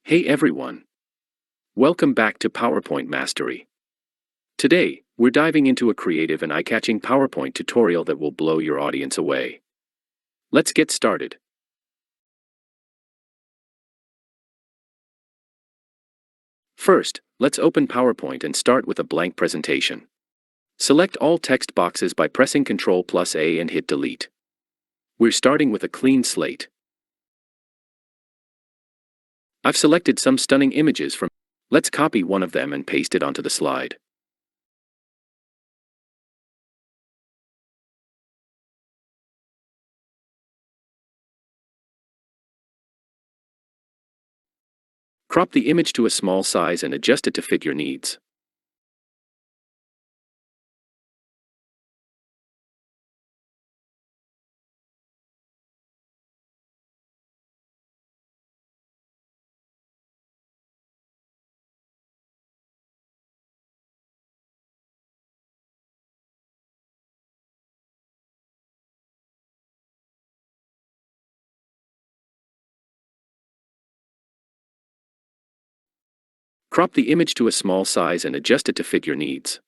Hey everyone! Welcome back to PowerPoint Mastery. Today, we're diving into a creative and eye-catching PowerPoint tutorial that will blow your audience away. Let's get started. First, let's open PowerPoint and start with a blank presentation. Select all text boxes by pressing Ctrl+A and hit Delete. We're starting with a clean slate. I've selected some stunning images from. Let's copy one of them and paste it onto the slide. Crop the image to a small size and adjust it to fit your needs. Crop the image to a small size and adjust it to fit your needs.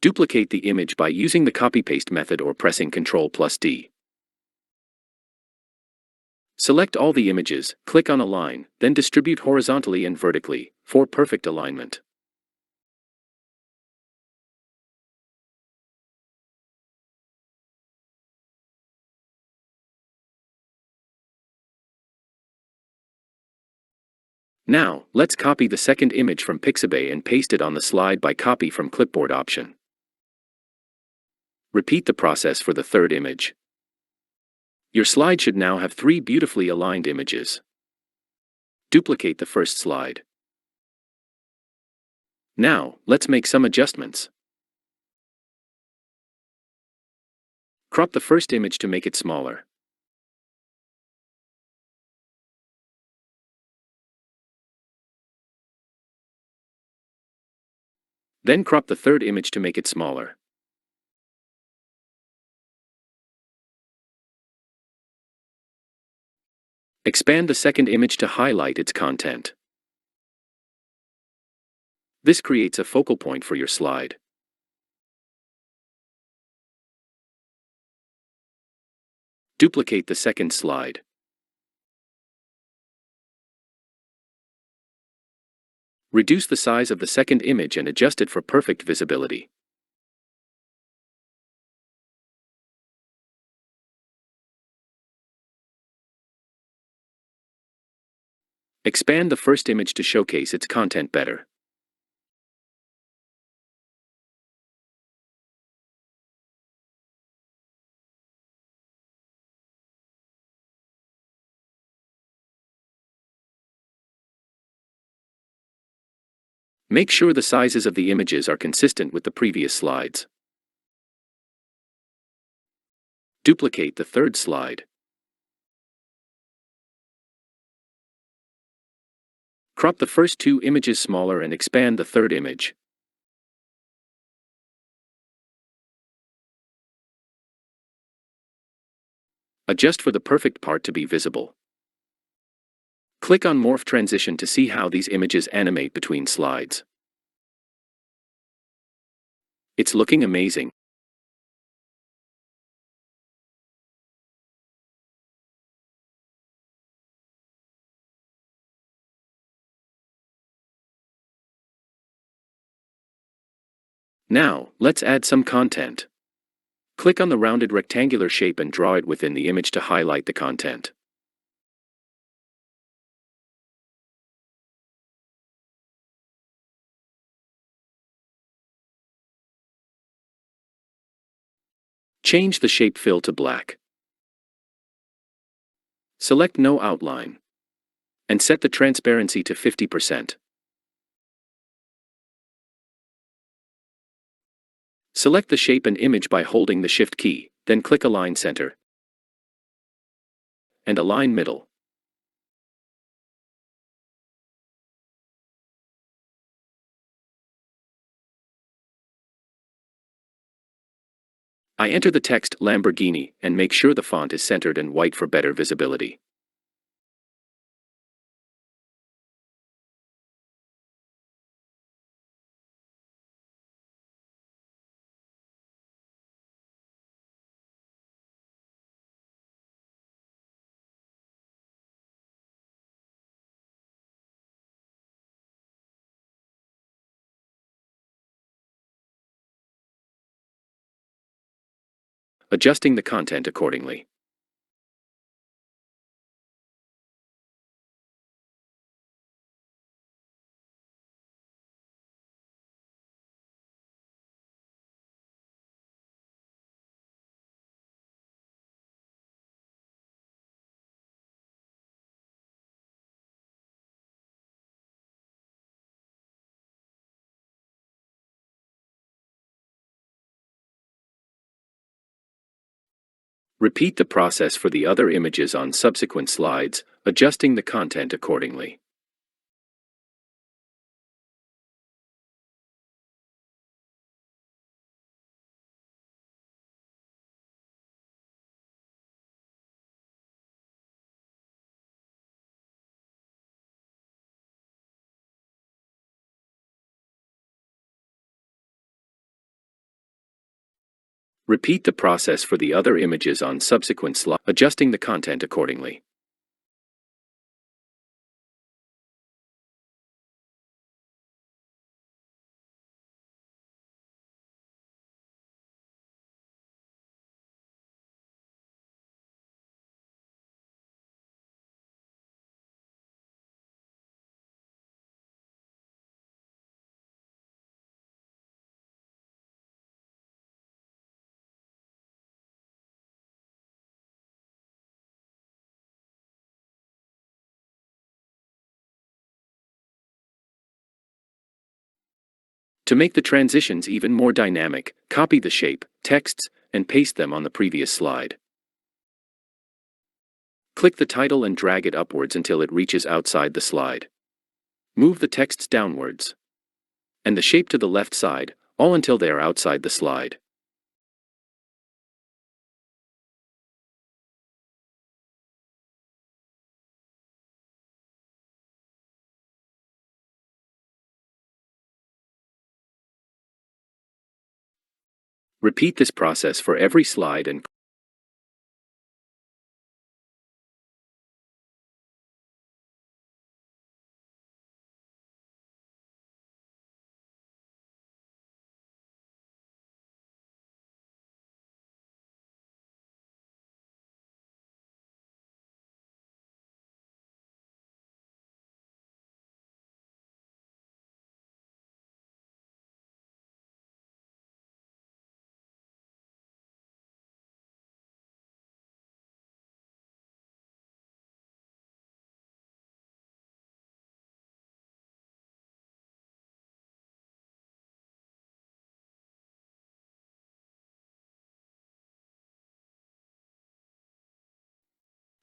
Duplicate the image by using the copy-paste method or pressing Ctrl+D. Select all the images, click on Align, then distribute horizontally and vertically, for perfect alignment. Now, let's copy the second image from Pixabay and paste it on the slide by Copy from Clipboard option. Repeat the process for the third image. Your slide should now have 3 beautifully aligned images. Duplicate the first slide. Now, let's make some adjustments. Crop the first image to make it smaller. Then crop the third image to make it smaller. Expand the second image to highlight its content. This creates a focal point for your slide. Duplicate the second slide. Reduce the size of the second image and adjust it for perfect visibility. Expand the first image to showcase its content better. Make sure the sizes of the images are consistent with the previous slides. Duplicate the third slide. Crop the first 2 images smaller and expand the third image. Adjust for the perfect part to be visible. Click on Morph Transition to see how these images animate between slides. It's looking amazing. Now, let's add some content. Click on the rounded rectangular shape and draw it within the image to highlight the content. Change the shape fill to black. Select No Outline. And set the transparency to 50%. Select the shape and image by holding the Shift key, then click Align Center and Align Middle. I enter the text Lamborghini and make sure the font is centered and white for better visibility. Adjusting the content accordingly. Repeat the process for the other images on subsequent slides, adjusting the content accordingly. Repeat the process for the other images on subsequent slides, adjusting the content accordingly. To make the transitions even more dynamic, copy the shape, texts, and paste them on the previous slide. Click the title and drag it upwards until it reaches outside the slide. Move the texts downwards and the shape to the left side, all until they are outside the slide. Repeat this process for every slide and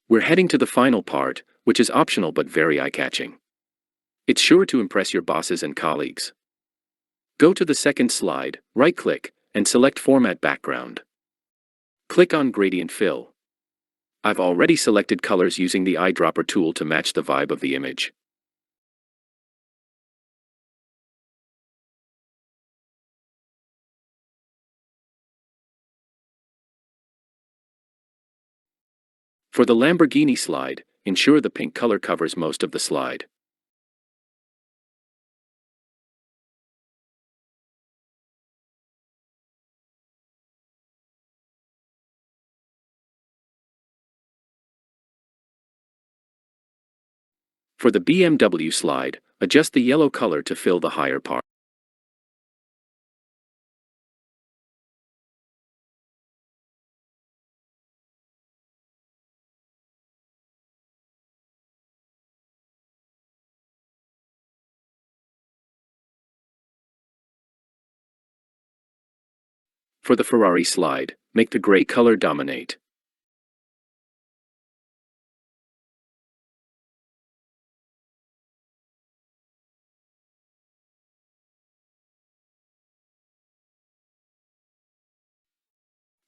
we're heading to the final part, which is optional but very eye-catching. It's sure to impress your bosses and colleagues. Go to the second slide, right-click, and select Format Background. Click on Gradient Fill. I've already selected colors using the eyedropper tool to match the vibe of the image. For the Lamborghini slide, ensure the pink color covers most of the slide. For the BMW slide, adjust the yellow color to fill the higher part. For the Ferrari slide, make the gray color dominate.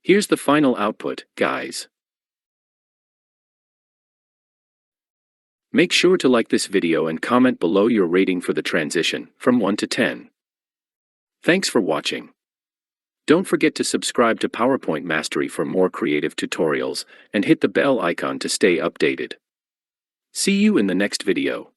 Here's the final output, guys. Make sure to like this video and comment below your rating for the transition, from 1 to 10. Thanks for watching. Don't forget to subscribe to PowerPoint Mastery for more creative tutorials, and hit the bell icon to stay updated. See you in the next video.